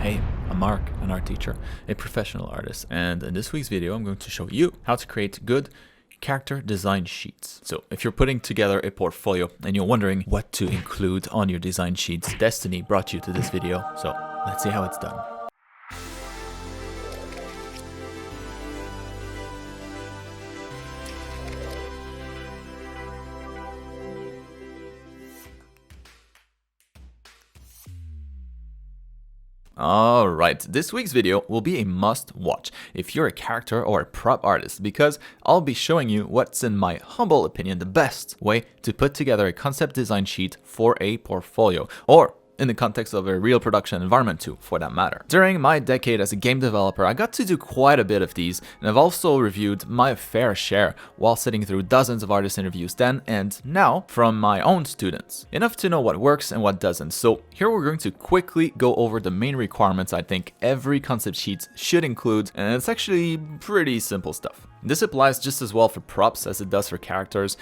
Hey, I'm Marc, an art teacher, a professional artist, and in this week's video I'm going to show you how to create good character design sheets. So if you're putting together a portfolio and you're wondering what to include on your design sheets, Destiny brought you to this video, so let's see how it's done. Alright, this week's video will be a must watch if you're a character or a prop artist, because I'll be showing you what's, in my humble opinion, the best way to put together a concept design sheet for a portfolio, or in the context of a real production environment too, for that matter. During my decade as a game developer, I got to do quite a bit of these, and I've also reviewed my fair share while sitting through dozens of artist interviews then and now from my own students. Enough to know what works and what doesn't, so here we're going to quickly go over the main requirements I think every concept sheet should include, and it's actually pretty simple stuff. This applies just as well for props as it does for characters.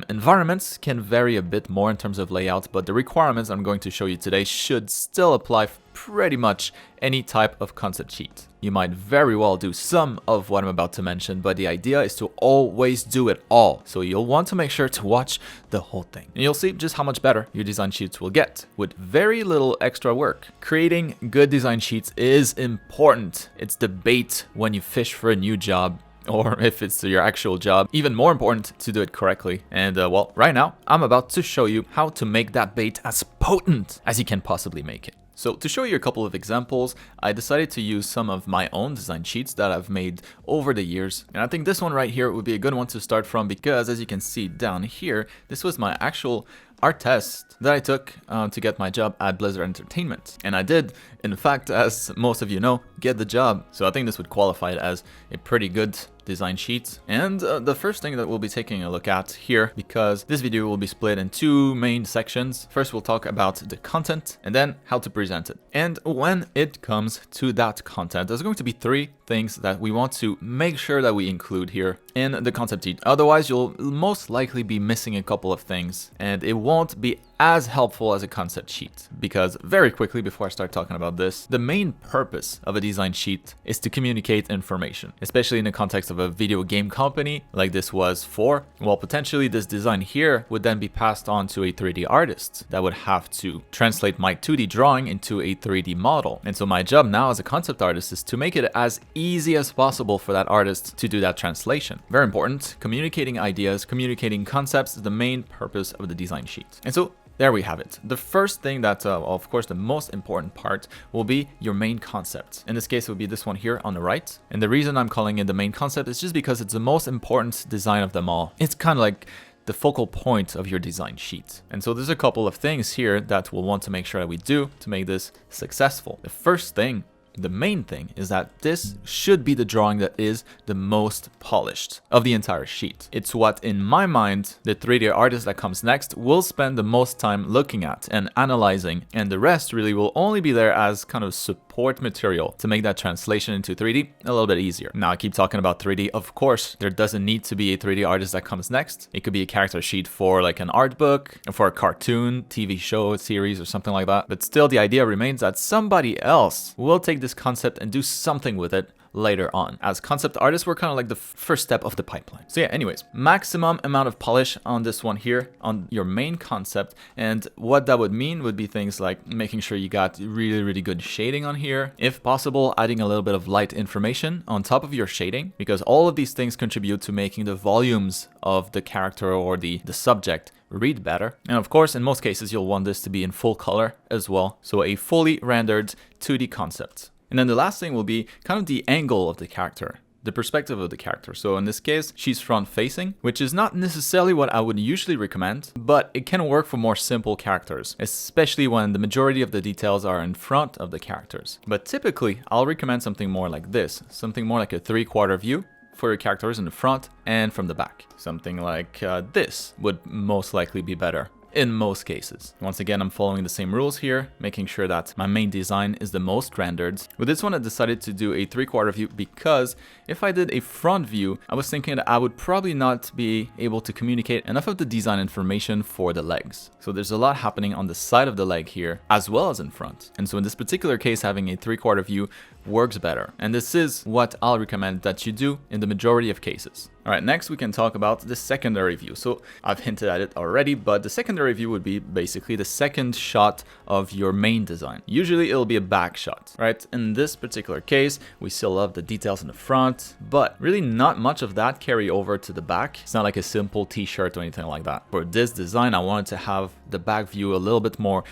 Environments can vary a bit more in terms of layout, but the requirements I'm going to show you today should still apply for pretty much any type of concept sheet. You might very well do some of what I'm about to mention, but the idea is to always do it all. So you'll want to make sure to watch the whole thing. And you'll see just how much better your design sheets will get with very little extra work. Creating good design sheets is important. It's the bait when you fish for a new job, or if it's your actual job, even more important to do it correctly. And well, right now, I'm about to show you how to make that bait as potent as you can possibly make it. So to show you a couple of examples, I decided to use some of my own design sheets that I've made over the years. And I think this one right here would be a good one to start from, because as you can see down here, this was my actual art test that I took to get my job at Blizzard Entertainment. And I did, in fact, as most of you know, get the job. So I think this would qualify it as a pretty good design sheet. And the first thing that we'll be taking a look at here, because this video will be split in two main sections. First, we'll talk about the content and then how to present it. And when it comes to that content, there's going to be three things that we want to make sure that we include here in the concept sheet. Otherwise, you'll most likely be missing a couple of things and it won't be as helpful as a concept sheet. Because very quickly, before I start talking about this, the main purpose of a design sheet is to communicate information, especially in the context of a video game company like this was for. Well, potentially this design here would then be passed on to a 3D artist that would have to translate my 2D drawing into a 3D model. And so my job now as a concept artist is to make it as easy as possible for that artist to do that translation. Very important. Communicating ideas, communicating concepts is the main purpose of the design sheet. And so there we have it. The first thing that, of course, the most important part will be your main concept. In this case, it would be this one here on the right. And the reason I'm calling it the main concept is just because it's the most important design of them all. It's kind of like the focal point of your design sheet. And so there's a couple of things here that we'll want to make sure that we do to make this successful. The first thing, the main thing, is that this should be the drawing that is the most polished of the entire sheet. It's what, in my mind, the 3D artist that comes next will spend the most time looking at and analyzing, and the rest really will only be there as kind of support material to make that translation into 3D a little bit easier. Now, I keep talking about 3D. Of course, there doesn't need to be a 3D artist that comes next. It could be a character sheet for like an art book, for a cartoon, TV show, series, or something like that. But still, the idea remains that somebody else will take this concept and do something with it later on. As concept artists, we're kind of like the first step of the pipeline. So yeah, anyways, maximum amount of polish on this one here, on your main concept. And what that would mean would be things like making sure you got really good shading on here. If possible, adding a little bit of light information on top of your shading, because all of these things contribute to making the volumes of the character or the subject read better. And of course, in most cases, you'll want this to be in full color as well. So a fully rendered 2D concept. And then the last thing will be kind of the angle of the character, the perspective of the character. So in this case, she's front facing, which is not necessarily what I would usually recommend, but it can work for more simple characters, especially when the majority of the details are in front of the characters. But typically, I'll recommend something more like this, something more like a 3/4 view for your characters in the front and from the back. Something like this would most likely be better, in most cases. Once again, I'm following the same rules here, making sure that my main design is the most rendered. With this one, I decided to do a 3/4 view because if I did a front view, I was thinking that I would probably not be able to communicate enough of the design information for the legs. So there's a lot happening on the side of the leg here, as well as in front. And so in this particular case, having a 3/4 view works better. And this is what I'll recommend that you do in the majority of cases. All right, next we can talk about the secondary view. So I've hinted at it already, but the secondary view would be basically the second shot of your main design. Usually it'll be a back shot, right? In this particular case, we still have the details in the front, but really not much of that carry over to the back. It's not like a simple t-shirt or anything like that. For this design, I wanted to have the back view a little bit more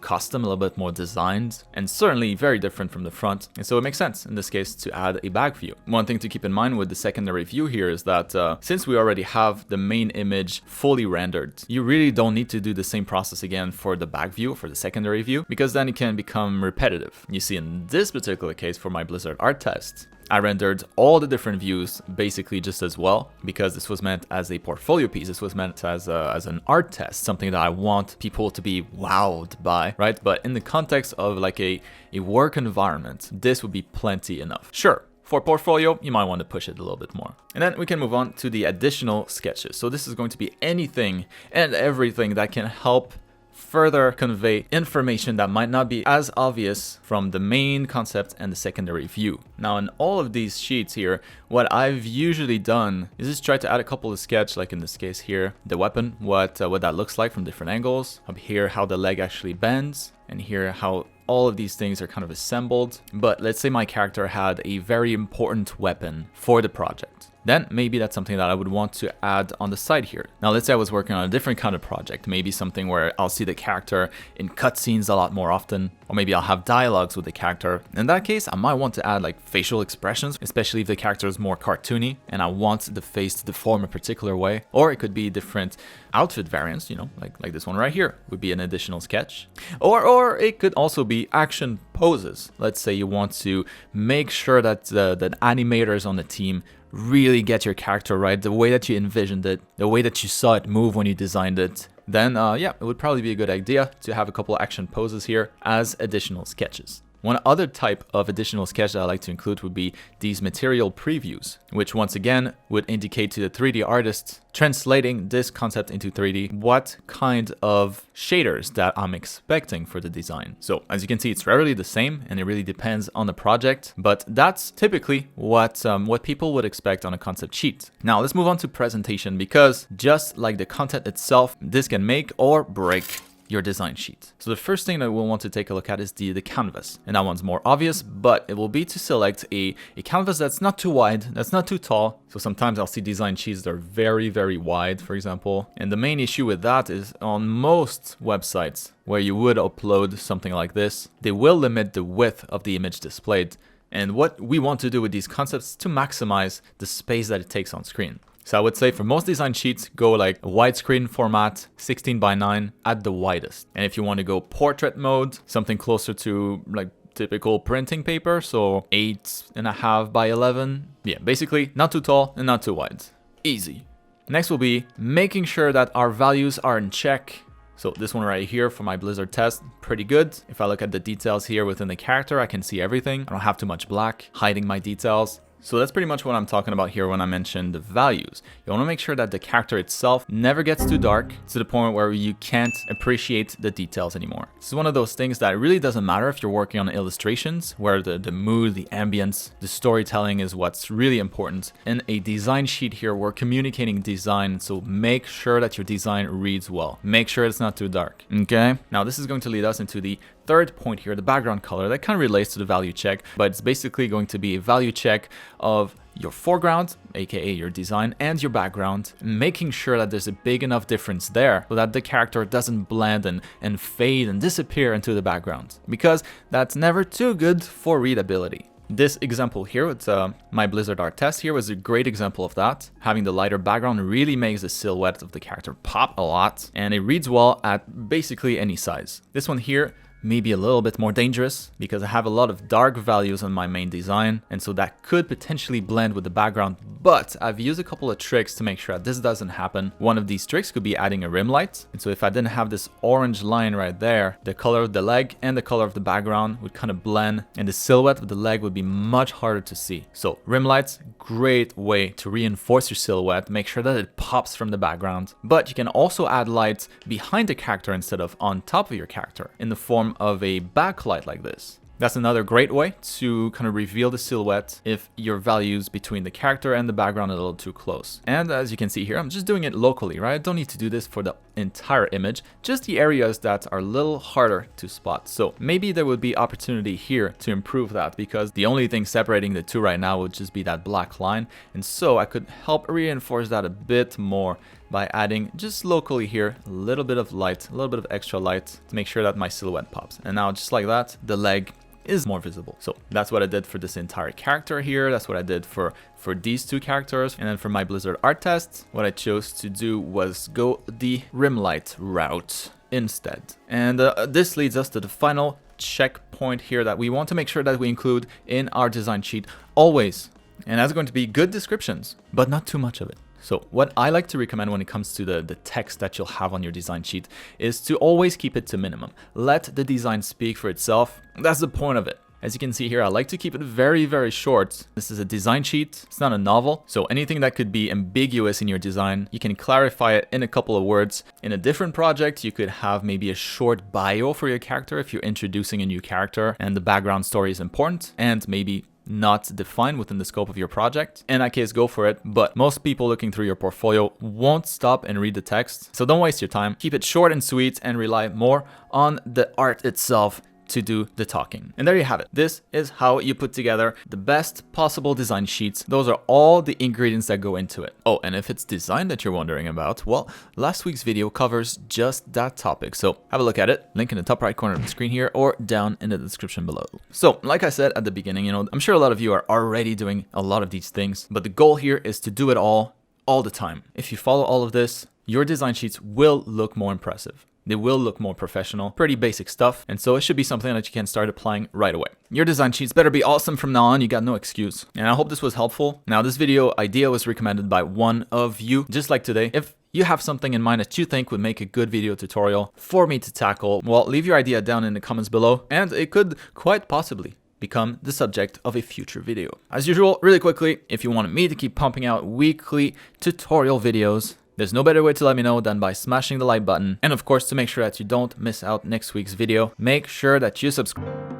custom, a little bit more designed, and certainly very different from the front. And so it makes sense in this case to add a back view. One thing to keep in mind with the secondary view here is that since we already have the main image fully rendered, you really don't need to do the same process again for the back view, for the secondary view, because then it can become repetitive. You see, in this particular case for my Blizzard art test, I rendered all the different views basically just as well, because this was meant as a portfolio piece. This was meant as an art test, something that I want people to be wowed by, right? But in the context of like a work environment, this would be plenty enough. Sure, for portfolio, you might want to push it a little bit more. And then we can move on to the additional sketches. So this is going to be anything and everything that can help further convey information that might not be as obvious from the main concept and the secondary view. Now in all of these sheets here, what I've usually done is just try to add a couple of sketch, like in this case here, the weapon, what that looks like from different angles. Up here, how the leg actually bends, and here how all of these things are kind of assembled. But let's say my character had a very important weapon for the project. Then maybe that's something that I would want to add on the side here. Now, let's say I was working on a different kind of project, maybe something where I'll see the character in cutscenes a lot more often, or maybe I'll have dialogues with the character. In that case, I might want to add like facial expressions, especially if the character is more cartoony and I want the face to deform a particular way. Or it could be different outfit variants, you know, like this one right here would be an additional sketch. Or it could also be action poses. Let's say you want to make sure that the animators on the team really get your character right, the way that you envisioned it, the way that you saw it move when you designed it. Then yeah, it would probably be a good idea to have a couple action poses here as additional sketches. One other type of additional sketch that I like to include would be these material previews, which once again would indicate to the 3D artist translating this concept into 3D what kind of shaders that I'm expecting for the design. So as you can see, it's rarely the same and it really depends on the project, but that's typically what people would expect on a concept sheet. Now let's move on to presentation, because just like the content itself, this can make or break your design sheet. So the first thing that we'll want to take a look at is the canvas. And that one's more obvious, but it will be to select a canvas that's not too wide, that's not too tall. So sometimes I'll see design sheets that are very, very wide, for example. And the main issue with that is on most websites where you would upload something like this, they will limit the width of the image displayed. And what we want to do with these concepts is to maximize the space that it takes on screen. So I would say for most design sheets, go like a widescreen format, 16:9 at the widest. And if you want to go portrait mode, something closer to like typical printing paper, so 8.5 by 11. Yeah, basically not too tall and not too wide. Easy. Next will be making sure that our values are in check. So this one right here for my Blizzard test, pretty good. If I look at the details here within the character, I can see everything. I don't have too much black hiding my details. So that's pretty much what I'm talking about here when I mention the values. You want to make sure that the character itself never gets too dark to the point where you can't appreciate the details anymore. This is one of those things that really doesn't matter if you're working on illustrations, where the mood, the ambience, the storytelling is what's really important. In a design sheet here, we're communicating design, so make sure that your design reads well. Make sure it's not too dark, okay? Now this is going to lead us into the third point here, the background color. That kind of relates to the value check, but it's basically going to be a value check of your foreground, aka your design, and your background, making sure that there's a big enough difference there so that the character doesn't blend and fade and disappear into the background, because that's never too good for readability. This example here with my Blizzard art test here was a great example of that. Having the lighter background really makes the silhouette of the character pop a lot, and it reads well at basically any size. This one here, maybe a little bit more dangerous because I have a lot of dark values on my main design, and so that could potentially blend with the background, but I've used a couple of tricks to make sure that this doesn't happen. One of these tricks could be adding a rim light, and so if I didn't have this orange line right there, the color of the leg and the color of the background would kind of blend, and the silhouette of the leg would be much harder to see. So rim lights, great way to reinforce your silhouette, make sure that it pops from the background, but you can also add lights behind the character instead of on top of your character in the form of a backlight like this. That's another great way to kind of reveal the silhouette if your values between the character and the background are a little too close. And as you can see here, I'm just doing it locally, right? I don't need to do this for the entire image, just the areas that are a little harder to spot. So maybe there would be opportunity here to improve that, because the only thing separating the two right now would just be that black line. And so I could help reinforce that a bit more by adding just locally here a little bit of light, a little bit of extra light to make sure that my silhouette pops. And now just like that, the leg is more visible. So that's what I did for this entire character here. That's what I did for these two characters. And then for my Blizzard art test, what I chose to do was go the rim light route instead. And this leads us to the final checkpoint here that we want to make sure that we include in our design sheet always. And that's going to be good descriptions, but not too much of it. So what I like to recommend when it comes to the text that you'll have on your design sheet is to always keep it to minimum. Let the design speak for itself. That's the point of it. As you can see here, I like to keep it very, very short. This is a design sheet. It's not a novel. So anything that could be ambiguous in your design, you can clarify it in a couple of words. In a different project, you could have maybe a short bio for your character if you're introducing a new character and the background story is important, and maybe not defined within the scope of your project. In that case, go for it. But most people looking through your portfolio won't stop and read the text. So don't waste your time. Keep it short and sweet and rely more on the art itself to do the talking. And there you have it. This is how you put together the best possible design sheets. Those are all the ingredients that go into it. Oh, and if it's design that you're wondering about, well, last week's video covers just that topic. So have a look at it. Link in the top right corner of the screen here or down in the description below. So like I said at the beginning, I'm sure a lot of you are already doing a lot of these things, but the goal here is to do it all the time. If you follow all of this, your design sheets will look more impressive. They will look more professional, pretty basic stuff, and so it should be something that you can start applying right away. Your design sheets better be awesome from now on, you got no excuse. And I hope this was helpful. Now, this video idea was recommended by one of you, just like today. If you have something in mind that you think would make a good video tutorial for me to tackle, well, leave your idea down in the comments below, and it could quite possibly become the subject of a future video. As usual, really quickly, if you want me to keep pumping out weekly tutorial videos, there's no better way to let me know than by smashing the like button. And of course, to make sure that you don't miss out next week's video, make sure that you subscribe.